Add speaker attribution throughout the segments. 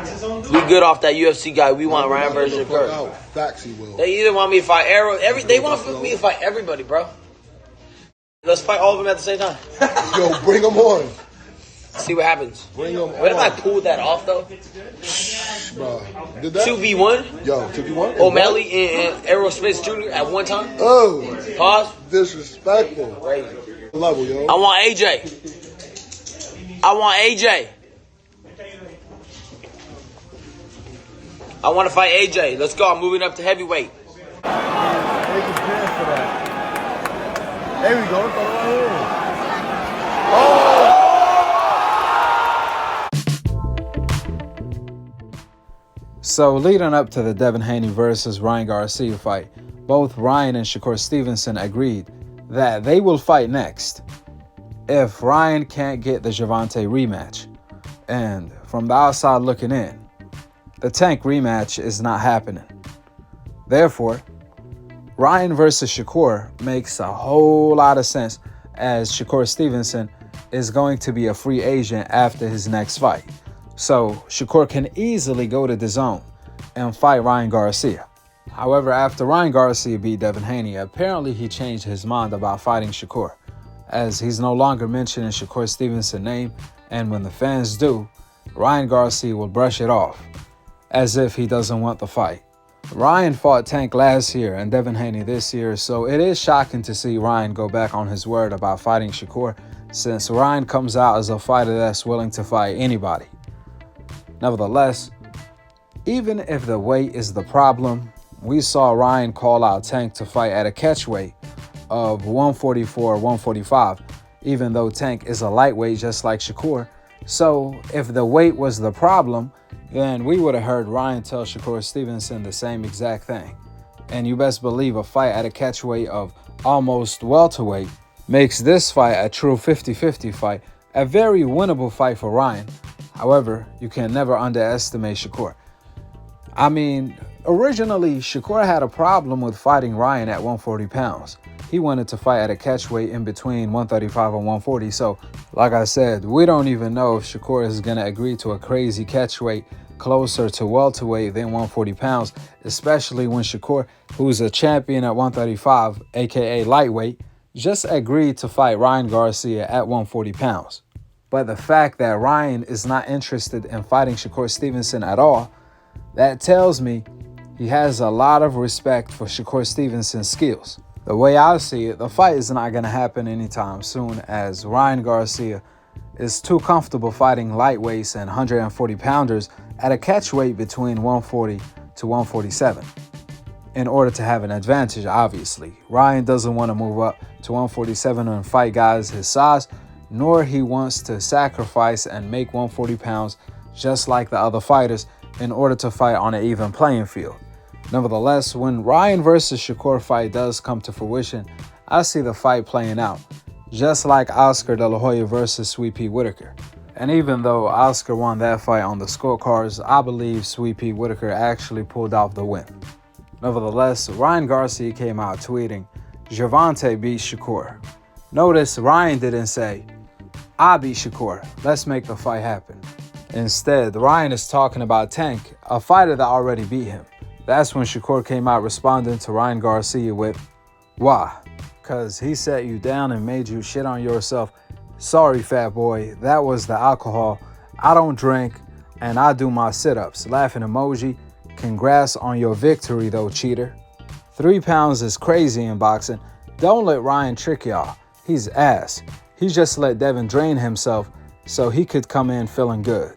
Speaker 1: We good off that UFC guy. We want Ryan versus Shakur.
Speaker 2: Facts, he will.
Speaker 1: They either want me to fight Arrow. They want me to fight everybody, bro. Let's fight all of them at the same time.
Speaker 2: Yo, bring them on.
Speaker 1: See what happens.
Speaker 2: Bring them
Speaker 1: What if I pulled that off, though?
Speaker 2: Bro, did that?
Speaker 1: 2v1?
Speaker 2: Yo, 2v1?
Speaker 1: O'Malley and Aerospace Jr. at one time?
Speaker 2: Oh.
Speaker 1: Pause.
Speaker 2: Disrespectful.
Speaker 1: Crazy.
Speaker 2: Level, yo.
Speaker 1: I want AJ. I want to fight AJ. Let's go. I'm moving up to heavyweight.
Speaker 2: Make his dance for that. There we go. Throw it right here.
Speaker 3: So leading up to the Devin Haney versus Ryan Garcia fight, both Ryan and Shakur Stevenson agreed that they will fight next if Ryan can't get the Gervonta rematch. And from the outside looking in, the Tank rematch is not happening. Therefore, Ryan versus Shakur makes a whole lot of sense, as Shakur Stevenson is going to be a free agent after his next fight. So Shakur can easily go to DAZN and fight Ryan Garcia. However, after Ryan Garcia beat Devin Haney, apparently he changed his mind about fighting Shakur, as he's no longer mentioning Shakur Stevenson's name, and when the fans do, Ryan Garcia will brush it off, as if he doesn't want the fight. Ryan fought Tank last year and Devin Haney this year, so it is shocking to see Ryan go back on his word about fighting Shakur, since Ryan comes out as a fighter that's willing to fight anybody. Nevertheless, even if the weight is the problem, we saw Ryan call out Tank to fight at a catch weight of 144 or 145, even though Tank is a lightweight just like Shakur. So if the weight was the problem, then we would have heard Ryan tell Shakur Stevenson the same exact thing. And you best believe a fight at a catch weight of almost welterweight makes this fight a true 50-50 fight, a very winnable fight for Ryan. However, you can never underestimate Shakur. I mean, originally, Shakur had a problem with fighting Ryan at 140 pounds. He wanted to fight at a catch weight in between 135 and 140. So, like I said, we don't even know if Shakur is going to agree to a crazy catch weight closer to welterweight than 140 pounds, especially when Shakur, who's a champion at 135, aka lightweight, just agreed to fight Ryan Garcia at 140 pounds. But the fact that Ryan is not interested in fighting Shakur Stevenson at all, that tells me he has a lot of respect for Shakur Stevenson's skills. The way I see it, the fight is not going to happen anytime soon, as Ryan Garcia is too comfortable fighting lightweights and 140-pounders at a catch weight between 140 to 147. In order to have an advantage, obviously. Ryan doesn't want to move up to 147 and fight guys his size, nor he wants to sacrifice and make 140 pounds just like the other fighters in order to fight on an even playing field. Nevertheless, when Ryan versus Shakur fight does come to fruition, I see the fight playing out, just like Oscar De La Hoya versus Sweet Pea Whitaker. And even though Oscar won that fight on the scorecards, I believe Sweet Pea Whitaker actually pulled off the win. Nevertheless, Ryan Garcia came out tweeting, "Gervonta beat Shakur." Notice Ryan didn't say, "I beat Shakur, let's make the fight happen." Instead, Ryan is talking about Tank, a fighter that already beat him. That's when Shakur came out responding to Ryan Garcia with, "Why? Cause he set you down and made you shit on yourself. Sorry, fat boy, that was the alcohol. I don't drink and I do my sit-ups. Laughing emoji. Congrats on your victory though, cheater. 3 pounds is crazy in boxing. Don't let Ryan trick y'all. He's ass. He just let Devin drain himself so he could come in feeling good.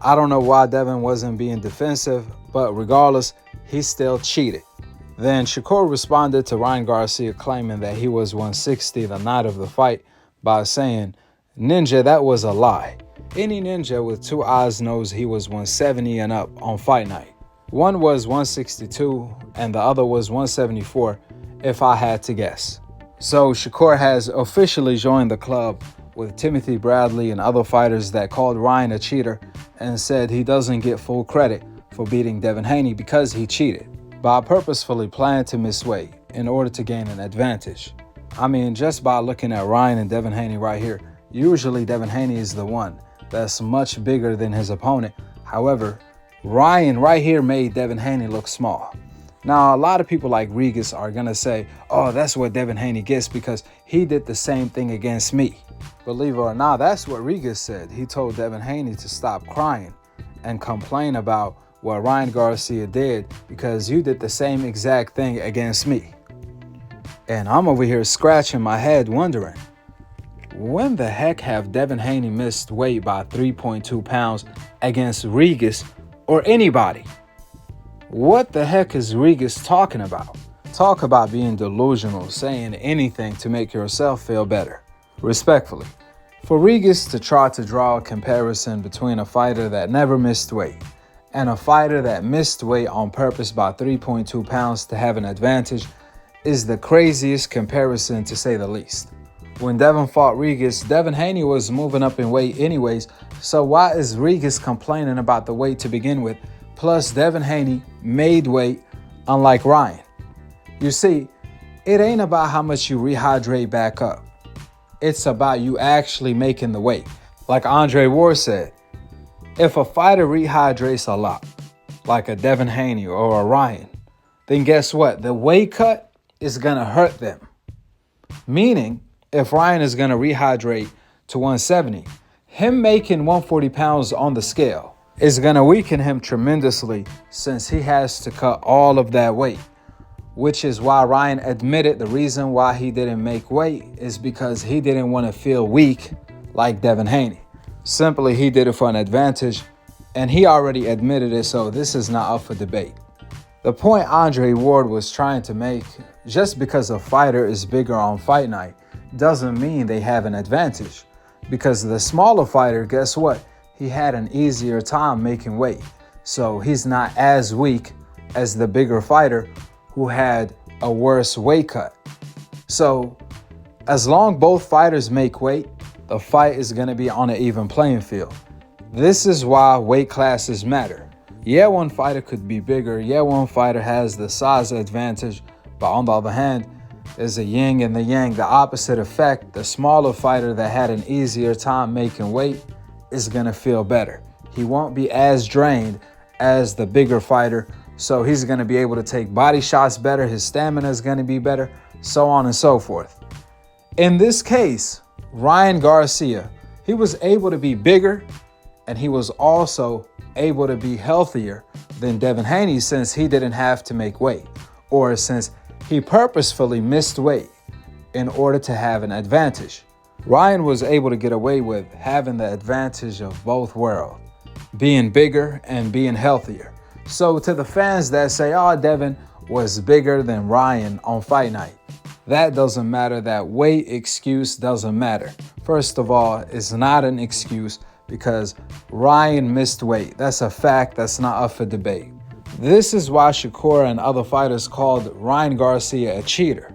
Speaker 3: I don't know why Devin wasn't being defensive, but regardless, he still cheated." Then Shakur responded to Ryan Garcia claiming that he was 160 the night of the fight by saying, "Ninja, that was a lie. Any ninja with 2 eyes knows he was 170 and up on fight night. One was 162 and the other was 174 if I had to guess." So Shakur has officially joined the club with Timothy Bradley and other fighters that called Ryan a cheater and said he doesn't get full credit for beating Devin Haney because he cheated by purposefully planning to miss weight in order to gain an advantage. I mean, just by looking at Ryan and Devin Haney right here, usually Devin Haney is the one that's much bigger than his opponent. However, Ryan right here made Devin Haney look small. Now, a lot of people like Regis are going to say, oh, that's what Devin Haney gets because he did the same thing against me. Believe it or not, that's what Regis said. He told Devin Haney to stop crying and complain about what Ryan Garcia did because you did the same exact thing against me. And I'm over here scratching my head wondering, when the heck have Devin Haney missed weight by 3.2 pounds against Regis or anybody? What the heck is Regis talking about? Talk about being delusional, saying anything to make yourself feel better. Respectfully, for Regis to try to draw a comparison between a fighter that never missed weight and a fighter that missed weight on purpose by 3.2 pounds to have an advantage is the craziest comparison to say the least. When Devin fought Regis, Devin Haney was moving up in weight anyways, so why is Regis complaining about the weight to begin with? Plus, Devin Haney made weight, unlike Ryan. You see, it ain't about how much you rehydrate back up. It's about you actually making the weight. Like Andre Ward said, if a fighter rehydrates a lot, like a Devin Haney or a Ryan, then guess what? The weight cut is going to hurt them. Meaning, if Ryan is going to rehydrate to 170, him making 140 pounds on the scale is going to weaken him tremendously since he has to cut all of that weight, which is why Ryan admitted the reason why he didn't make weight is because he didn't want to feel weak like Devin Haney. Simply, he did it for an advantage, and he already admitted it, so this is not up for debate. The point Andre Ward was trying to make, just because a fighter is bigger on fight night doesn't mean they have an advantage. Because the smaller fighter, guess what? He had an easier time making weight. So he's not as weak as the bigger fighter who had a worse weight cut. So as long both fighters make weight, the fight is going to be on an even playing field. This is why weight classes matter. Yeah, one fighter could be bigger. Yeah, one fighter has the size advantage. But on the other hand, there's a yin and the yang, the opposite effect. The smaller fighter that had an easier time making weight is going to feel better. He won't be as drained as the bigger fighter, so he's going to be able to take body shots better. His stamina is going to be better, so on and so forth. In this case, Ryan Garcia, he was able to be bigger, and he was also able to be healthier than Devin Haney since he didn't have to make weight, or since he purposefully missed weight in order to have an advantage. Ryan was able to get away with having the advantage of both worlds, being bigger and being healthier. So to the fans that say, oh, Devin was bigger than Ryan on fight night, that doesn't matter. That weight excuse doesn't matter. First of all, it's not an excuse because Ryan missed weight. That's a fact. That's not up for debate. This is why Shakur and other fighters called Ryan Garcia a cheater.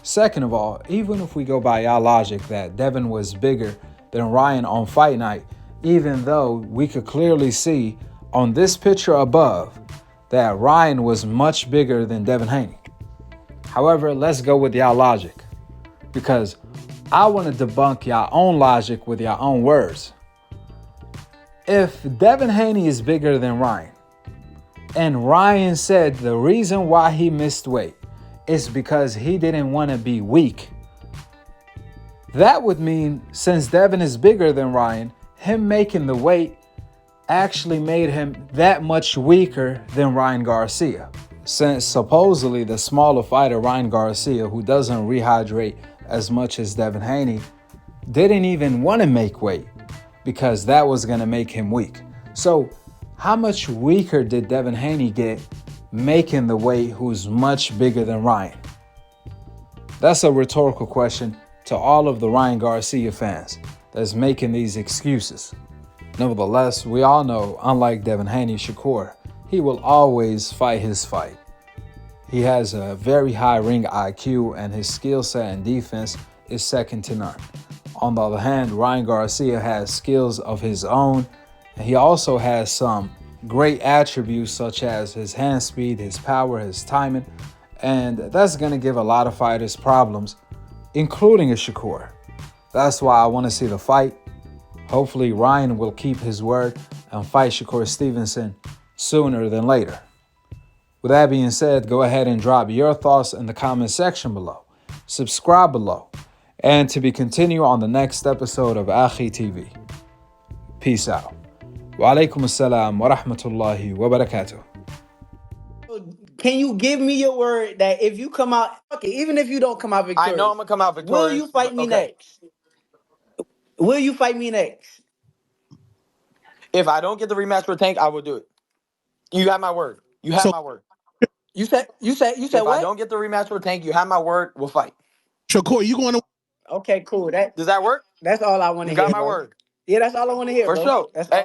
Speaker 3: Second of all, even if we go by y'all logic that Devin was bigger than Ryan on fight night, even though we could clearly see on this picture above that Ryan was much bigger than Devin Haney. However, let's go with y'all logic because I want to debunk y'all own logic with y'all own words. If Devin Haney is bigger than Ryan, and Ryan said the reason why he missed weight is because he didn't want to be weak, that would mean since Devin is bigger than Ryan, him making the weight actually made him that much weaker than Ryan Garcia. Since supposedly the smaller fighter, Ryan Garcia, who doesn't rehydrate as much as Devin Haney, didn't even want to make weight because that was going to make him weak. So how much weaker did Devin Haney get making the weight who's much bigger than Ryan? That's a rhetorical question to all of the Ryan Garcia fans that's making these excuses. Nevertheless, we all know, unlike Devin Haney, Shakur, he will always fight his fight. He has a very high ring IQ and his skill set and defense is second to none. On the other hand, Ryan Garcia has skills of his own, and he also has some great attributes such as his hand speed, his power, his timing, and that's going to give a lot of fighters problems, including a Shakur. That's why I want to see the fight. Hopefully Ryan will keep his word and fight Shakur Stevenson sooner than later. With that being said, go ahead and drop your thoughts in the comment section below. Subscribe below. And to be continued on the next episode of Akhi TV. Peace out. Wa alaikum assalam wa rahmatullahi wa barakatuh.
Speaker 1: Can you give me your word that if you come out, okay, even if you don't come out victorious,
Speaker 4: I know I'm gonna come out victorious.
Speaker 1: will you fight me
Speaker 4: okay.
Speaker 1: next? Will you fight me next?
Speaker 4: If I don't get the rematch for Tank, I will do it. You have my word. You have my word.
Speaker 1: You said
Speaker 4: If
Speaker 1: what?
Speaker 4: I don't get the rematch for Tank, you have my word. We'll fight.
Speaker 2: Shakur, you going to?
Speaker 1: Okay, cool.
Speaker 4: Does that work?
Speaker 1: That's all I want to
Speaker 4: You
Speaker 1: hear.
Speaker 4: got my
Speaker 1: bro.
Speaker 4: word.
Speaker 1: Yeah, that's all I want to hear,
Speaker 4: For
Speaker 1: bro.
Speaker 4: sure.
Speaker 1: That's
Speaker 4: Hey,